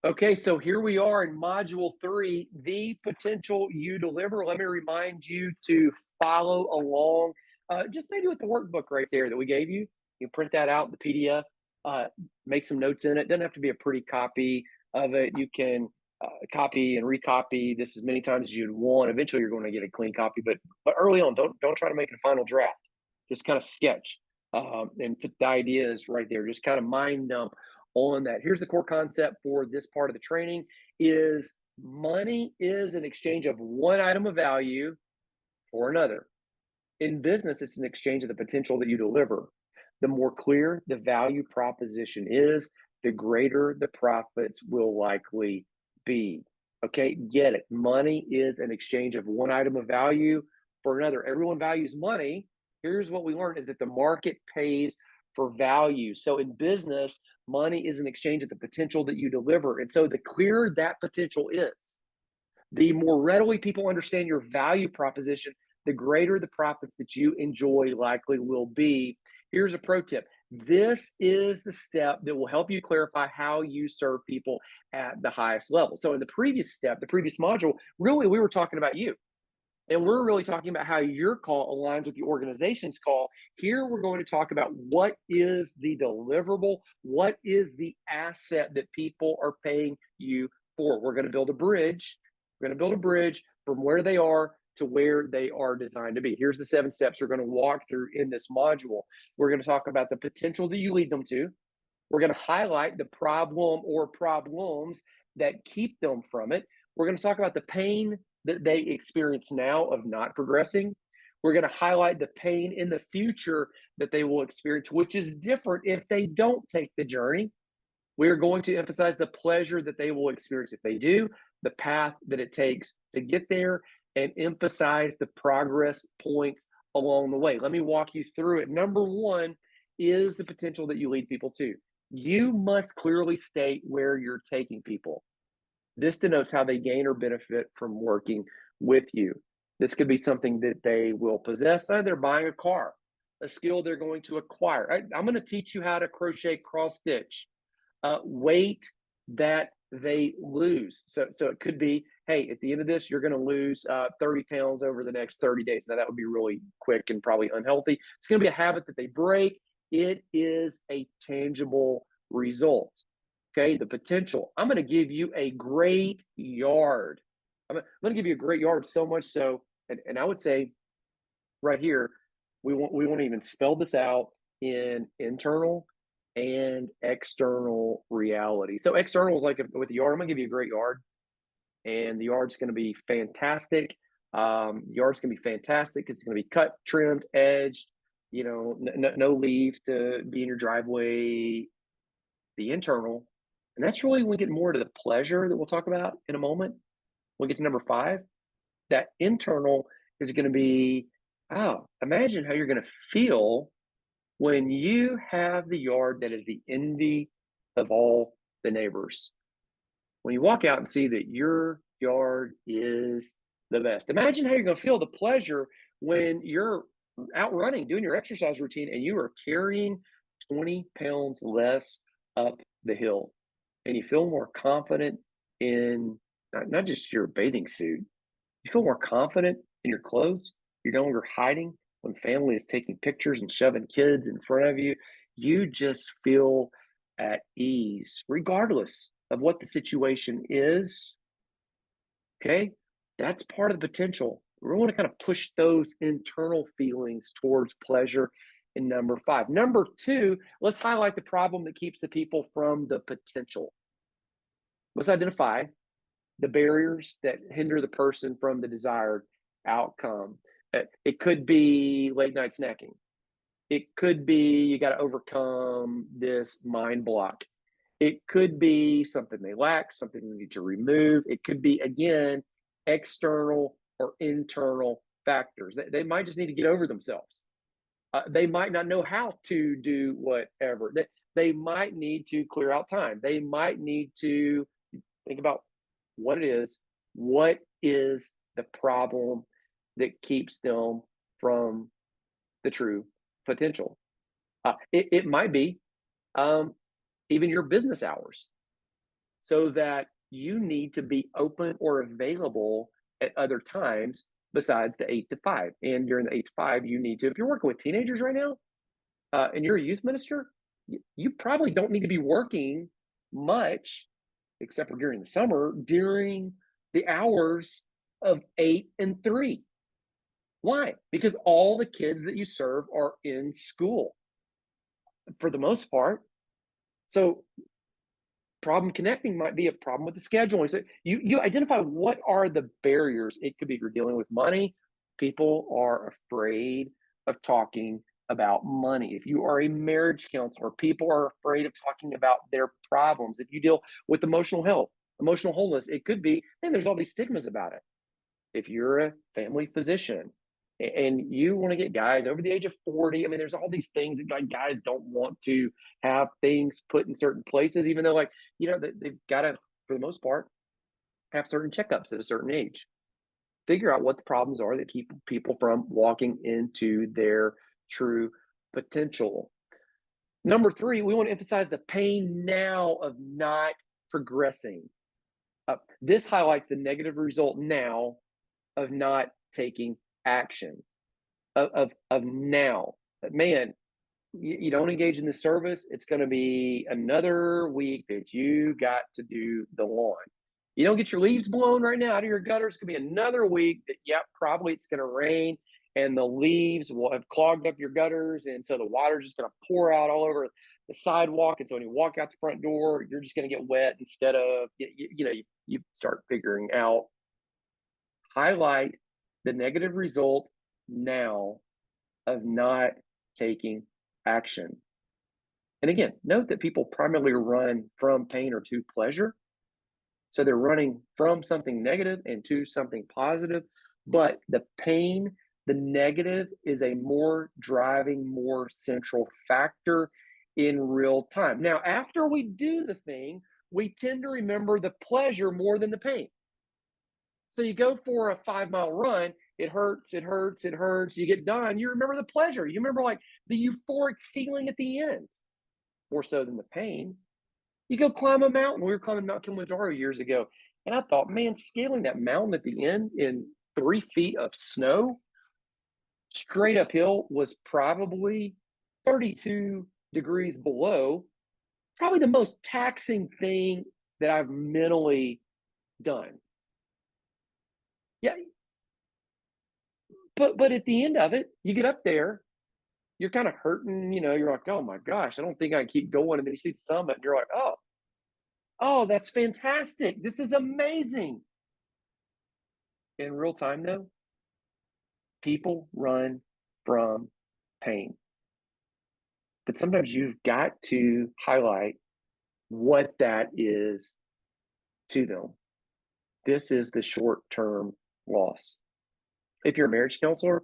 Okay, so here we are in module three, the potential you deliver. Let me remind you to follow along, just maybe with the workbook right there that we gave you. You print that out, the PDF, uh, make some notes in it. Doesn't have to be a pretty copy of it. You can copy and recopy this as many times as you'd want. Eventually, you're going to get a clean copy, but early on, don't try to make it a final draft. Just kind of sketch and put the ideas right there. Just kind of mind dump on that. Here's the core concept for this part of the training is money is an exchange of one item of value for another. In business, it's an exchange of the potential that you deliver. The more clear the value proposition is, the greater the profits will likely be. Okay, get it. Money is an exchange of one item of value for another. Everyone values money. Here's what we learned is that the market pays for value. So in business, money is an exchange of the potential that you deliver. And so the clearer that potential is, the more readily people understand your value proposition, the greater the profits that you enjoy likely will be. Here's a pro tip. This is the step that will help you clarify how you serve people at the highest level. So in the previous step, the previous module, really we were talking about you. And we're really talking about how your call aligns with the organization's call. Here, we're going to talk about what is the deliverable, what is the asset that people are paying you for. We're going to build a bridge. We're going to build a bridge from where they are to where they are designed to be. Here's the 7 steps we're going to walk through in this module. We're going to talk about the potential that you lead them to. We're going to highlight the problem or problems that keep them from it. We're going to talk about the pain that they experience now of not progressing. We're going to highlight the pain in the future that they will experience, which is different if they don't take the journey. We're going to emphasize the pleasure that they will experience if they do, the path that it takes to get there, and emphasize the progress points along the way. Let me walk you through it. Number one is the potential that you lead people to. You must clearly state where you're taking people. This denotes how they gain or benefit from working with you. This could be something that they will possess. They're buying a car, a skill they're going to acquire. I'm going to teach you how to crochet cross stitch. Weight that they lose. So it could be, hey, at the end of this, you're going to lose 30 pounds over the next 30 days. Now, that would be really quick and probably unhealthy. It's going to be a habit that they break. It is a tangible result. Okay, the potential. I'm going to give you a great yard. I'm going to give you a great yard so much so, and I would say right here, we won't even spell this out in internal and external reality. So external is like with the yard. I'm going to give you a great yard, and the yard's going to be fantastic. The yard's going to be fantastic. It's going to be cut, trimmed, edged. No leaves to be in your driveway. The internal, and that's really when we get more to the pleasure that we'll talk about in a moment. We'll get to number 5. That internal is going to be, imagine how you're going to feel when you have the yard that is the envy of all the neighbors. When you walk out and see that your yard is the best. Imagine how you're going to feel the pleasure when you're out running, doing your exercise routine, and you are carrying 20 pounds less up the hill. And you feel more confident in not just your bathing suit, you feel more confident in your clothes. You're no longer hiding when family is taking pictures and shoving kids in front of you. You just feel at ease, regardless of what the situation is. Okay, that's part of the potential. We want to kind of push those internal feelings towards pleasure in number 5. Number 2, let's highlight the problem that keeps the people from the potential. Let's identify the barriers that hinder the person from the desired outcome. It could be late night snacking. It could be you got to overcome this mind block. It could be something they lack, something they need to remove. It could be, again, external or internal factors. They might just need to get over themselves. They might not know how to do whatever. They might need to clear out time. They might need to think about what it is. What is the problem that keeps them from the true potential? It might be even your business hours. so that you need to be open or available at other times besides the 8 to 5. And during the 8 to 5, you need to, if you're working with teenagers right now, and you're a youth minister, you probably don't need to be working much, except for during the summer, during the hours of 8 and 3. Why? Because all the kids that you serve are in school for the most part. So problem connecting might be a problem with the scheduling. So you identify what are the barriers. It could be if you're dealing with money, people are afraid of talking about money. If you are a marriage counselor, people are afraid of talking about their problems. If you deal with emotional health, emotional wholeness, it could be, and there's all these stigmas about it. If you're a family physician and you want to get guys over the age of 40, I mean, there's all these things that like guys don't want to have things put in certain places, even though, like, they've got to, for the most part, have certain checkups at a certain age. Figure out what the problems are that keep people from walking into their true potential. Number 3, we want to emphasize the pain now of not progressing. This highlights the negative result now of not taking action, of now. Man, you don't engage in the service, it's going to be another week that you got to do the lawn. You don't get your leaves blown right now out of your gutters, it's going to be another week that, probably it's going to rain and the leaves will have clogged up your gutters. And so the water's just going to pour out all over the sidewalk. And so when you walk out the front door, you're just going to get wet instead of, you start figuring out, highlight the negative result now of not taking action. And again, note that people primarily run from pain or to pleasure. So they're running from something negative and to something positive. But the pain, the negative, is a more driving, more central factor in real time. Now, after we do the thing, we tend to remember the pleasure more than the pain. So you go for a 5-mile run, it hurts, it hurts, it hurts. You get done, you remember the pleasure. You remember like the euphoric feeling at the end, more so than the pain. You go climb a mountain. We were climbing Mount Kilimanjaro years ago, and I thought, man, scaling that mountain at the end in 3 feet of snow, straight uphill, was probably 32 degrees below, probably the most taxing thing that I've mentally done. Yeah, but at the end of it, you get up there, you're kind of hurting, you're like, oh my gosh, I don't think I can keep going. And then you see the summit and you're like, oh, that's fantastic. This is amazing. In real time, though, people run from pain. But sometimes you've got to highlight what that is to them. This is the short-term loss. If you're a marriage counselor,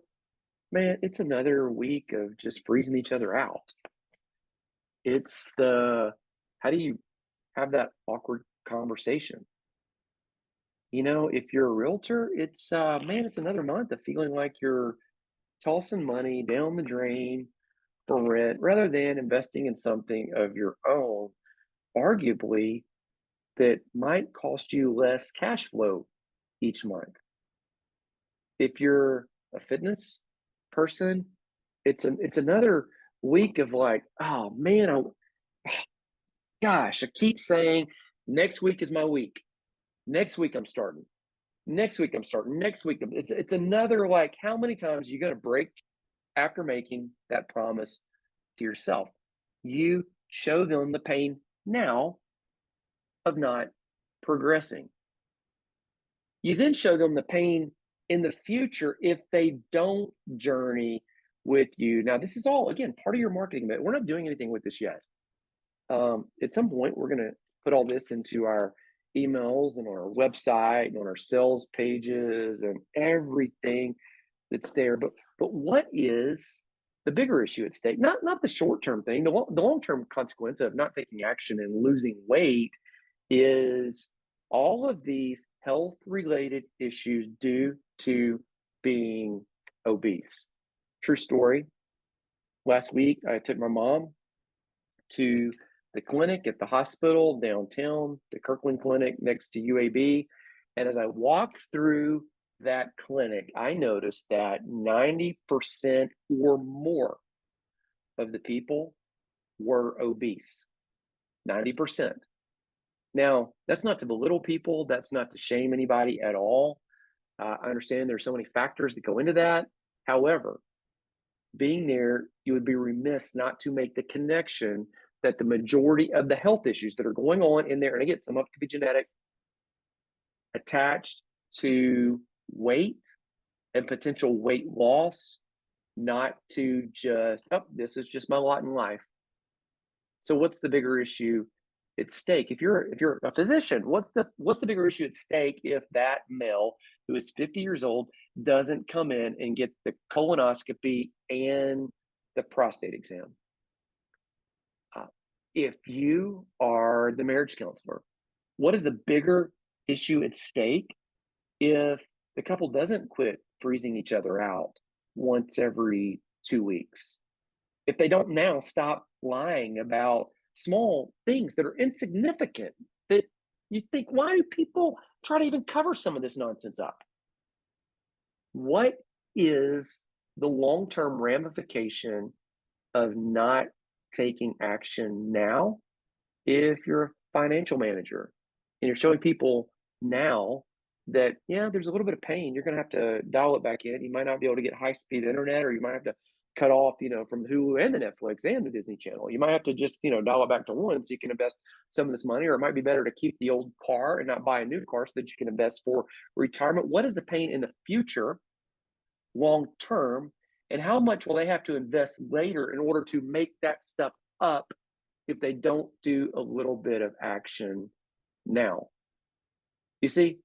man, it's another week of just freezing each other out. It's how do you have that awkward conversation? If you're a realtor, it's it's another month of feeling like you're tossing money down the drain for rent rather than investing in something of your own, arguably, that might cost you less cash flow each month. If you're a fitness person, it's another week of like, oh man, gosh, I keep saying next week is my week. Next week I'm starting. Next week I'm starting. Next week it's another, like, how many times are you going to break after making that promise to yourself? You show them the pain now of not progressing. You then show them the pain in the future if they don't journey with you. Now, this is all, again, part of your marketing, but we're not doing anything with this yet. At some point, we're going to put all this into our emails and on our website and on our sales pages and everything that's there. But what is the bigger issue at stake? Not the short-term thing. The long-term consequence of not taking action and losing weight is all of these health-related issues due to being obese. True story. Last week, I took my mom to the clinic at the hospital downtown, the Kirkland Clinic next to UAB. And as I walked through that clinic, I noticed that 90% or more of the people were obese. 90%. Now, that's not to belittle people, that's not to shame anybody at all. I understand there's so many factors that go into that. However, being there, you would be remiss not to make the connection that the majority of the health issues that are going on in there, and again, some of it could be genetic, attached to weight and potential weight loss, not to just, oh, this is just my lot in life. So what's the bigger issue at stake? If you're a physician, what's the bigger issue at stake if that male who is 50 years old doesn't come in and get the colonoscopy and the prostate exam? If you are the marriage counselor, what is the bigger issue at stake if the couple doesn't quit freezing each other out once every 2 weeks? If they don't now stop lying about small things that are insignificant, that you think, why do people try to even cover some of this nonsense up? What is the long-term ramification of not taking action now if you're a financial manager and you're showing people now that, yeah, there's a little bit of pain, you're going to have to dial it back in. You might not be able to get high-speed internet, or you might have to cut off, from Hulu and the Netflix and the Disney Channel. You might have to just, dial it back to one so you can invest some of this money, or it might be better to keep the old car and not buy a new car so that you can invest for retirement. What is the pain in the future, long term, and how much will they have to invest later in order to make that stuff up if they don't do a little bit of action now? You see,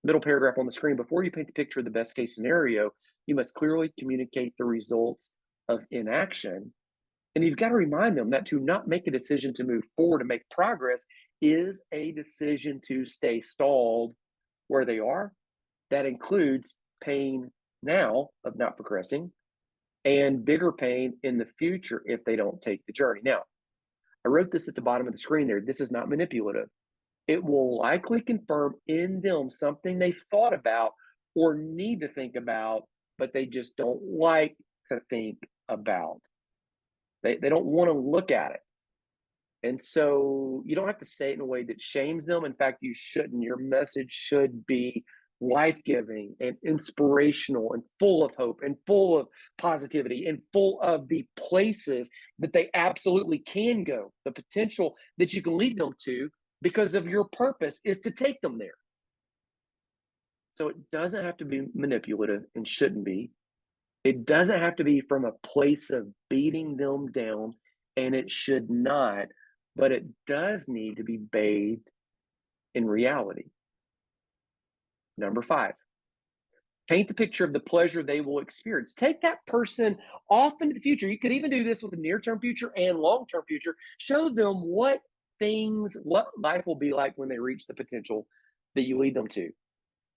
middle paragraph on the screen, before you paint the picture of the best case scenario, you must clearly communicate the results of inaction. And you've got to remind them that to not make a decision to move forward and make progress is a decision to stay stalled where they are. That includes pain now of not progressing and bigger pain in the future if they don't take the journey. Now, I wrote this at the bottom of the screen there. This is not manipulative. It will likely confirm in them something they've thought about or need to think about, but they just don't like to think about. They don't want to look at it. And so you don't have to say it in a way that shames them. In fact, you shouldn't. Your message should be life-giving and inspirational and full of hope and full of positivity and full of the places that they absolutely can go, the potential that you can lead them to, because of your purpose is to take them there. So it doesn't have to be manipulative and shouldn't be. It doesn't have to be from a place of beating them down, and it should not, but it does need to be bathed in reality. Number 5, paint the picture of the pleasure they will experience. Take that person off into the future. You could even do this with the near-term future and long-term future. Show them what life will be like when they reach the potential that you lead them to.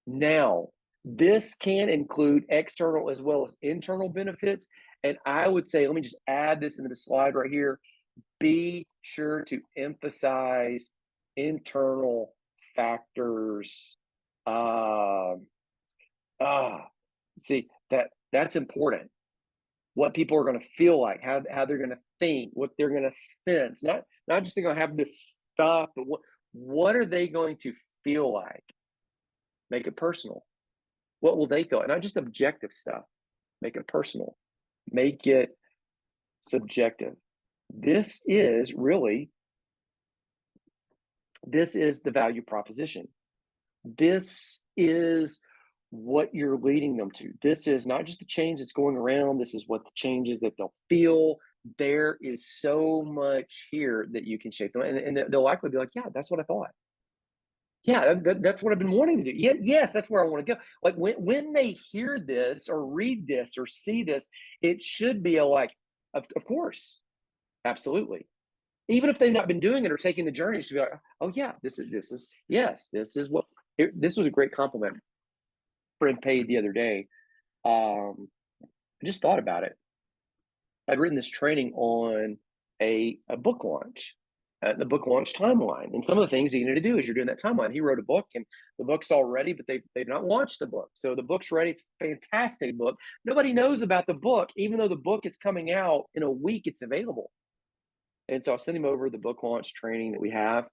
Now, this can include external as well as internal benefits. And I would say, let me just add this into the slide right here. Be sure to emphasize internal factors. See, that's important. What people are going to feel like, how they're going to think, what they're going to sense. Not just they're going to have this stuff, but what are they going to feel like? Make it personal. What will they feel? And not just objective stuff. Make it personal. Make it subjective. This is the value proposition. This is what you're leading them to. This is not just the change that's going around. This is what the changes that they'll feel. There is so much here that you can shape them. And they'll likely be like, yeah, that's what I thought. Yeah, that's what I've been wanting to do. Yeah, yes, that's where I want to go. Like when they hear this or read this or see this, it should be of course, absolutely. Even if they've not been doing it or taking the journey, it should be like, oh yeah, this was a great compliment friend paid the other day. I just thought about it. I'd written this training on a book launch, the book launch timeline. And some of the things you need to do as you're doing that timeline. He wrote a book, and the book's all ready, but they've not launched the book. So the book's ready. It's a fantastic book. Nobody knows about the book, even though the book is coming out in a week. It's available. And so I sent him over the book launch training that we have.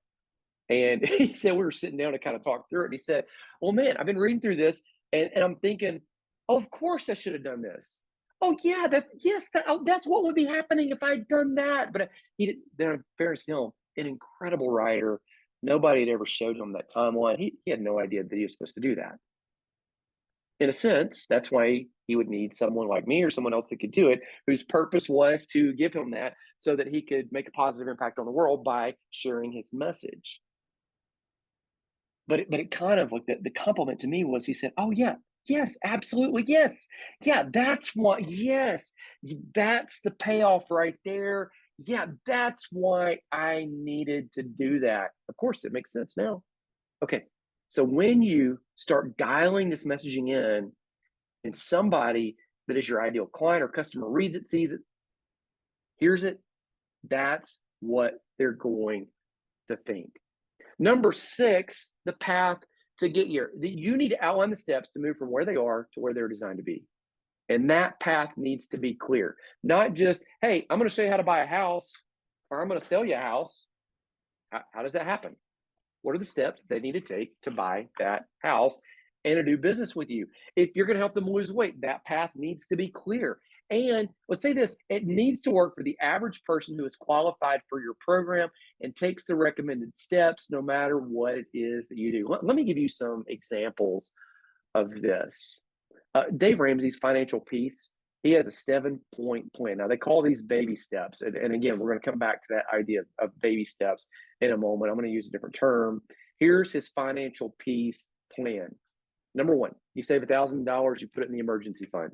And he said, we were sitting down to kind of talk through it. And he said, well, man, I've been reading through this, and I'm thinking, oh, of course I should have done this. Oh, yeah, that's what would be happening if I'd done that. But he did. Then, in fairness to him, an incredible writer. Nobody had ever showed him that timeline. He had no idea that he was supposed to do that. In a sense, that's why he would need someone like me or someone else that could do it, whose purpose was to give him that so that he could make a positive impact on the world by sharing his message. But it kind of like the compliment to me was he said, "Oh yeah, yes, absolutely, yes, yeah, that's what, yes, that's the payoff right there. Yeah, that's why I needed to do that." Of course, it makes sense now. Okay, so when you start dialing this messaging in, and somebody that is your ideal client or customer reads it, sees it, hears it, that's what they're going to think. Number six, the path to get here. You need to outline the steps to move from where they are to where they're designed to be. And that path needs to be clear. Not just, hey, I'm going to show you how to buy a house, or I'm going to sell you a house. How does that happen? What are the steps they need to take to buy that house and to do business with you? If you're going to help them lose weight, that path needs to be clear. And let's say this, it needs to work for the average person who is qualified for your program and takes the recommended steps no matter what it is that you do. Let me give you some examples of this. Dave Ramsey's Financial Peace, he has a 7-point plan. Now, they call these baby steps. And again, we're going to come back to that idea of baby steps in a moment. I'm going to use a different term. Here's his financial peace plan. Number one, you save $1,000, you put it in the emergency fund.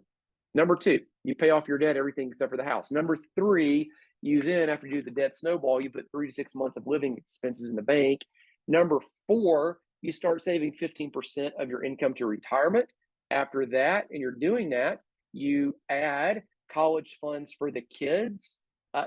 Number two, you pay off your debt, everything except for the house. Number three, you then, after you do the debt snowball, you put 3 to 6 months of living expenses in the bank. Number four, you start saving 15% of your income to retirement. After that, and you're doing that, you add college funds for the kids.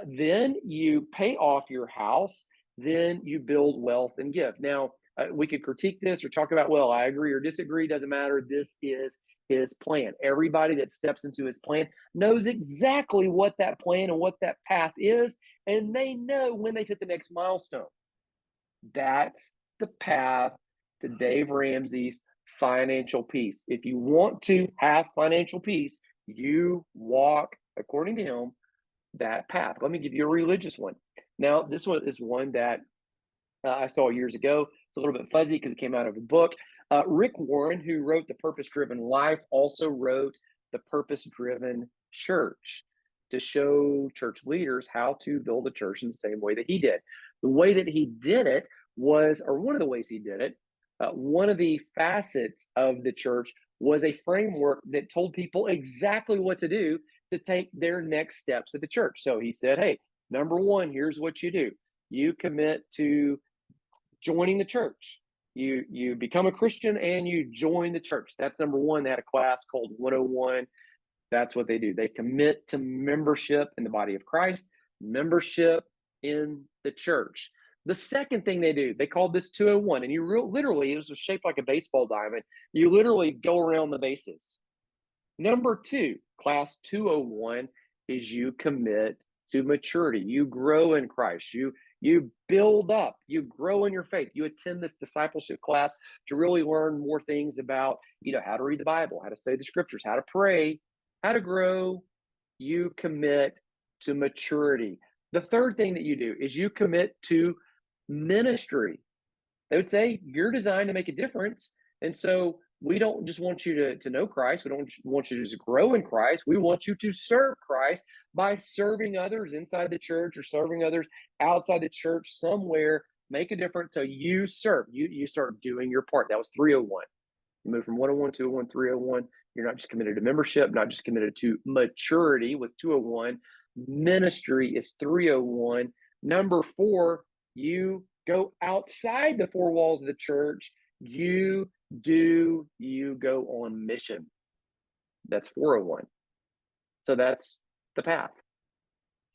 Then you pay off your house. Then you build wealth and give. Now, we could critique this or talk about, well, I agree or disagree, doesn't matter. This is his plan. Everybody that steps into his plan knows exactly what that plan and what that path is, and they know when they hit the next milestone. That's the path to Dave Ramsey's financial peace. If you want to have financial peace, you walk, according to him, that path. Let me give you a religious one. Now, this one is one that I saw years ago. It's a little bit fuzzy because it came out of a book. Rick Warren, who wrote The Purpose Driven Life, also wrote The Purpose Driven Church to show church leaders how to build a church in the same way that he did. The way that he did it was, or one of the ways he did it, one of the facets of the church was a framework that told people exactly what to do to take their next steps at the church. So he said, hey, number one, here's what you do. You commit to joining the church. You become a Christian and you join the church. That's number one. They had a class called 101. That's what they do. They commit to membership in the body of Christ, membership in the church. The second thing they do, they called this 201. And literally, it was shaped like a baseball diamond. You literally go around the bases. Number two, class 201, is you commit to maturity. You grow in Christ. You build up. You grow in your faith. You attend this discipleship class to really learn more things about, how to read the Bible, how to say the scriptures, how to pray, how to grow. You commit to maturity. The third thing that you do is you commit to ministry. They would say you're designed to make a difference. And so we don't just want you to know Christ. We don't want you to just grow in Christ. We want you to serve Christ by serving others inside the church or serving others outside the church somewhere. Make a difference. So you serve. You start doing your part. That was 301. You move from 101, 201, 301. You're not just committed to membership, not just committed to maturity was 201. Ministry is 301. Number four, you go outside the four walls of the church. You go on mission. That's 401. So that's the path.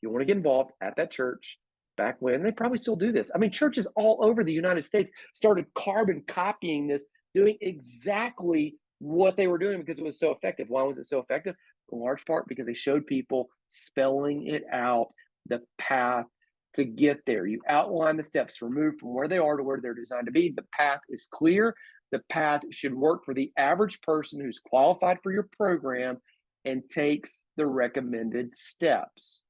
You want to get involved at that church, back when they probably still do this. I mean, churches all over the United States started carbon copying this, doing exactly what they were doing because it was so effective. Why was it so effective? In large part because they showed people spelling it out, the path to get there. You outline the steps removed from where they are to where they're designed to be. The path is clear. The path should work for the average person who's qualified for your program and takes the recommended steps.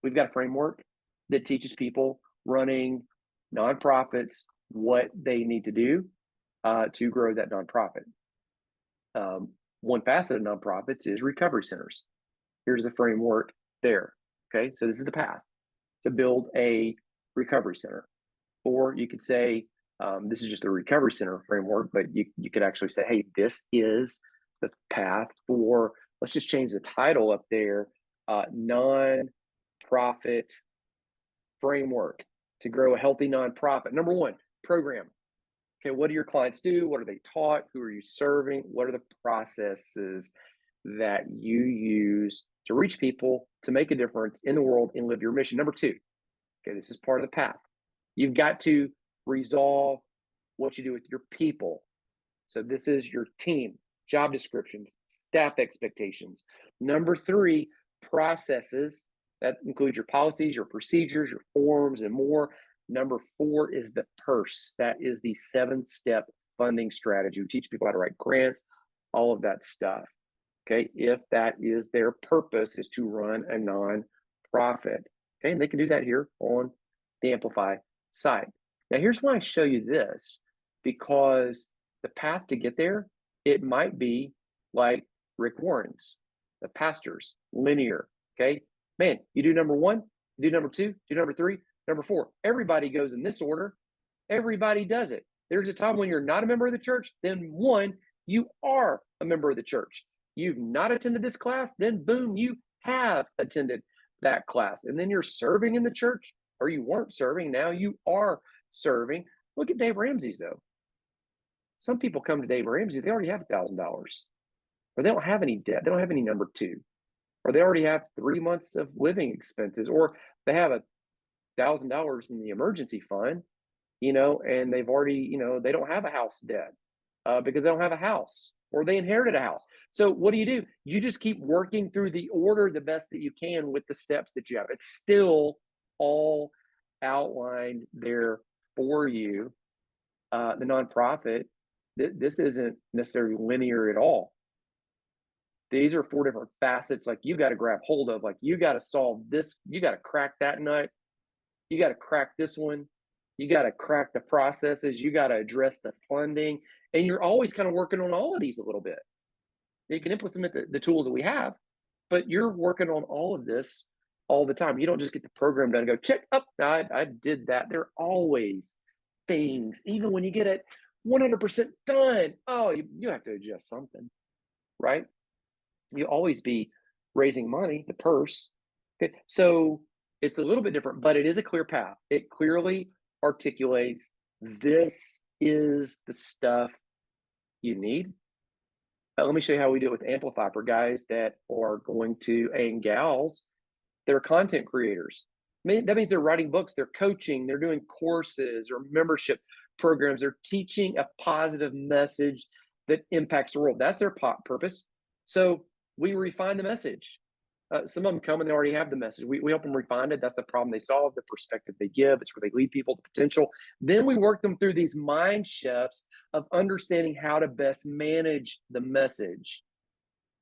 We've got a framework that teaches people running nonprofits what they need to do to grow that nonprofit. One facet of nonprofits is recovery centers. Here's the framework there. Okay, so this is the path to build a recovery center. Or you could say, this is just a recovery center framework, but you could actually say, hey, this is the path for, let's just change the title up there, nonprofit framework to grow a healthy nonprofit. Number one, program. Okay, what do your clients do? What are they taught? Who are you serving? What are the processes that you use to reach people, to make a difference in the world and live your mission? Number two, okay, this is part of the path. You've got to resolve what you do with your people. So this is your team, job descriptions, staff expectations. Number three, processes. That includes your policies, your procedures, your forms, and more. Number four is the purse. That is the 7-step funding strategy. We teach people how to write grants, all of that stuff. Okay, if that is their purpose, is to run a nonprofit. Okay, and they can do that here on the Amplify site. Now, here's why I show you this, because the path to get there, it might be like Rick Warren's, the pastor's, linear. Okay, man, you do number one, you do number two, do number three, number four. Everybody goes in this order. Everybody does it. There's a time when you're not a member of the church, then one, you are a member of the church. You've not attended this class, then boom, you have attended that class. And then you're serving in the church, or you weren't serving, now you are serving. Look at Dave Ramsey's though. Some people come to Dave Ramsey, they already have $1,000, or they don't have any debt, they don't have any number two, or they already have 3 months of living expenses, or they have $1,000 in the emergency fund, and they've already, they don't have a house debt because they don't have a house, or they inherited a house. So what do? You just keep working through the order the best that you can with the steps that you have. It's still all outlined there for you. The nonprofit, this isn't necessarily linear at all. These are 4 different facets, like you got to grab hold of, like you got to solve this, you got to crack that nut, you got to crack this one, you got to crack the processes, you got to address the funding, and you're always kind of working on all of these a little bit. You can implement the tools that we have, but you're working on all of this all the time. You don't just get the program done and go, check up, I did that. There are always things, even when you get it 100% done, oh, you have to adjust something, right? You always be raising money, the purse. Okay, so it's a little bit different, but it is a clear path. It clearly articulates, this is the stuff you need. Let me show you how we do it with Amplify for guys that are going to, and gals, they're content creators. That means they're writing books, they're coaching, they're doing courses or membership programs. They're teaching a positive message that impacts the world. That's their purpose. So we refine the message. Some of them come and they already have the message. We help them refine it. That's the problem they solve, the perspective they give. It's where they lead people to potential. Then we work them through these mind shifts of understanding how to best manage the message.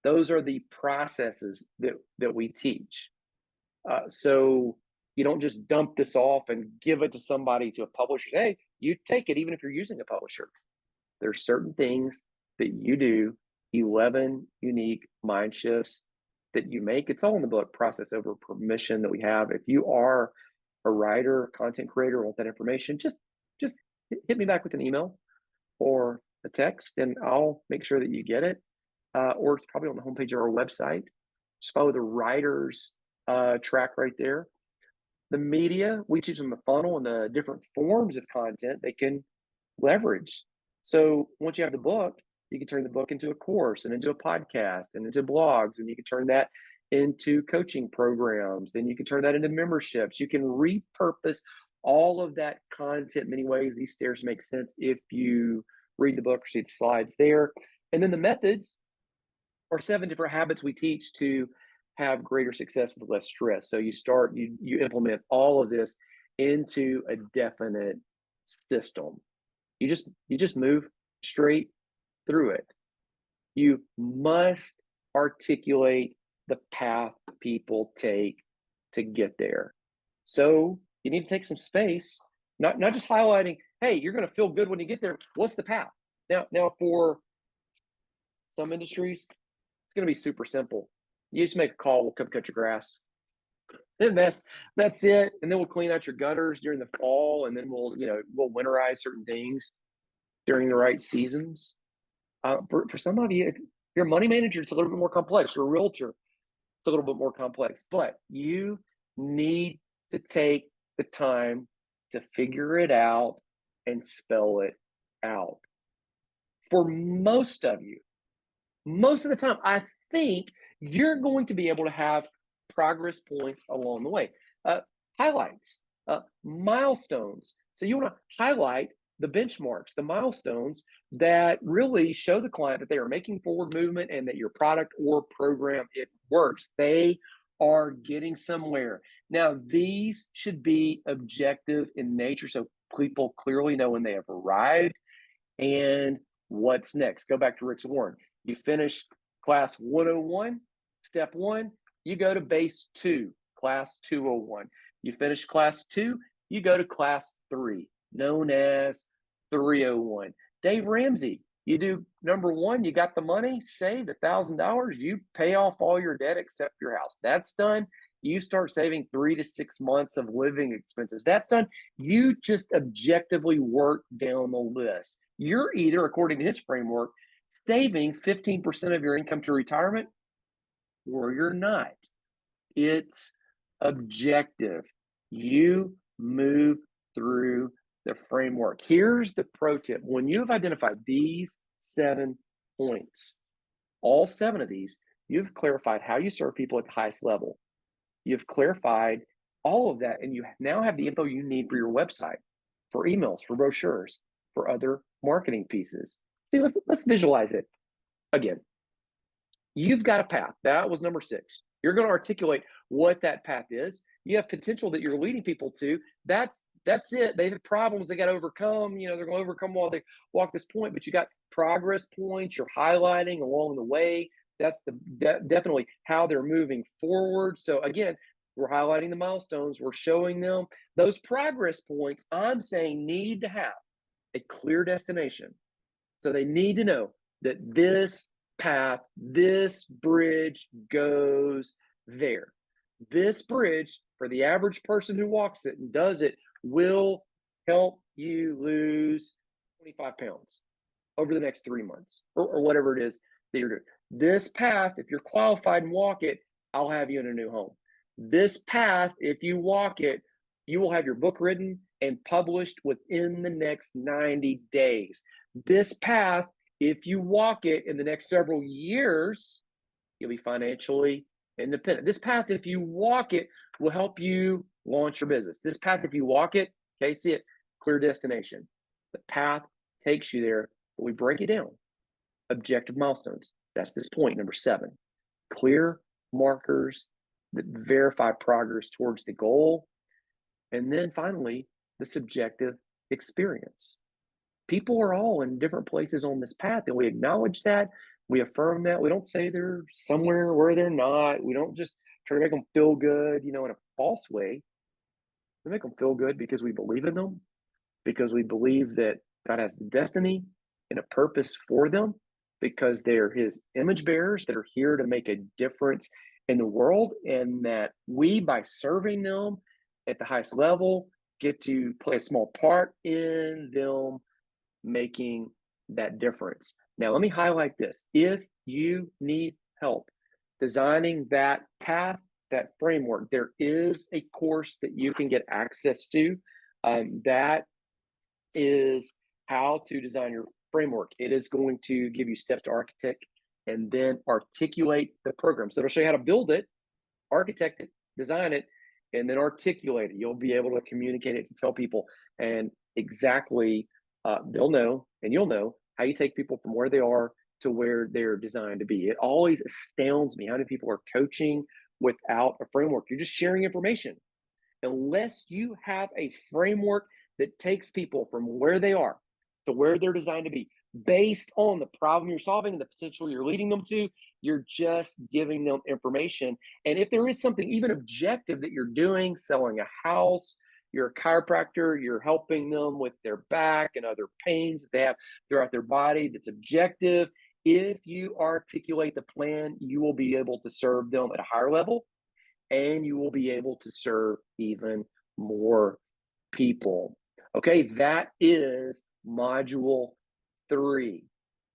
Those are the processes that we teach. So you don't just dump this off and give it to somebody, to a publisher. Hey, you take it, even if you're using a publisher. There's certain things that you do, 11 unique mind shifts that you make. It's all in the book, Process Over Permission, that we have. If you are a writer, content creator, want that information, just hit me back with an email or a text, and I'll make sure that you get it. Or it's probably on the homepage of our website. Just follow the writers track right there. The media, we teach them the funnel and the different forms of content they can leverage. So once you have the book, you can turn the book into a course and into a podcast and into blogs, and you can turn that into coaching programs. Then you can turn that into memberships. You can repurpose all of that content in many ways. These stairs make sense if you read the book or see the slides there. And then the methods are 7 different habits we teach to have greater success with less stress. So you implement all of this into a definite system. You just move straight through it. You must articulate the path people take to get there. So you need to take some space, not just highlighting, hey, you're going to feel good when you get there. What's the path? Now for some industries, it's going to be super simple. You just make a call, we'll come cut your grass. And that's it. And then we'll clean out your gutters during the fall, and then we'll winterize certain things during the right seasons. For some of you, if you're a money manager, it's a little bit more complex. You're a realtor, it's a little bit more complex. But you need to take the time to figure it out and spell it out. For most of you, most of the time, I think you're going to be able to have progress points along the way. Highlights, milestones. So you want to highlight the benchmarks, the milestones that really show the client that they are making forward movement and that your product or program, it works. They are getting somewhere. Now, these should be objective in nature so people clearly know when they have arrived and what's next. Go back to Rick's Warren. You finish class 101, step 1, you go to base 2, class 201. You finish class 2, you go to class 3, known as 301. Dave Ramsey, you do number 1, you got the money, saved $1,000, you pay off all your debt except your house. That's done. You start saving 3 to 6 months of living expenses. That's done. You just objectively work down the list. You're either, according to his framework, saving 15% of your income to retirement, or you're not. It's objective. You move through the framework. Here's the pro tip. When you have identified these 7 points, all 7 of these, you've clarified how you serve people at the highest level. You've clarified all of that, and you now have the info you need for your website, for emails, for brochures, for other marketing pieces. See, let's visualize it. Again, you've got a path. That was number 6. You're going to articulate what that path is. You have potential that you're leading people to. That's it. They have problems they got to overcome. They're going to overcome while they walk this point, but you got progress points you're highlighting along the way. That's definitely how they're moving forward. So again, we're highlighting the milestones. We're showing them those progress points. I'm saying need to have a clear destination. So they need to know that this path, this bridge goes there. This bridge, for the average person who walks it and does it, will help you lose 25 pounds over the next 3 months or whatever it is that you're doing. This path, if you're qualified and walk it, I'll have you in a new home. This path, if you walk it, you will have your book written and published within the next 90 days. This path, if you walk it in the next several years, you'll be financially independent. This path, if you walk it, will help you launch your business. This path, if you walk it, okay, see it, clear destination. The path takes you there, but we break it down. Objective milestones. That's this point, number 7. Clear markers that verify progress towards the goal. And then finally, the subjective experience. People are all in different places on this path, and we acknowledge that. We affirm that. We don't say they're somewhere where they're not. We don't just try to make them feel good, in a false way. We make them feel good because we believe in them, because we believe that God has the destiny and a purpose for them, because they're his image bearers that are here to make a difference in the world, and that we, by serving them at the highest level, get to play a small part in them making that difference. Now, let me highlight this. If you need help designing that path, that framework, there is a course that you can get access to. That is how to design your framework. It is going to give you steps to architect and then articulate the program. So it'll show you how to build it, architect it, design it, and then articulate it. You'll be able to communicate it to tell people and exactly they'll know and you'll know how you take people from where they are to where they're designed to be. It always astounds me how many people are coaching without a framework. You're just sharing information. Unless you have a framework that takes people from where they are to where they're designed to be based on the problem you're solving and the potential you're leading them to, you're just giving them information. And if there is something even objective that you're doing, selling a house, you're a chiropractor, you're helping them with their back and other pains that they have throughout their body that's objective. If you articulate the plan, you will be able to serve them at a higher level and you will be able to serve even more people. Okay, that is module 3.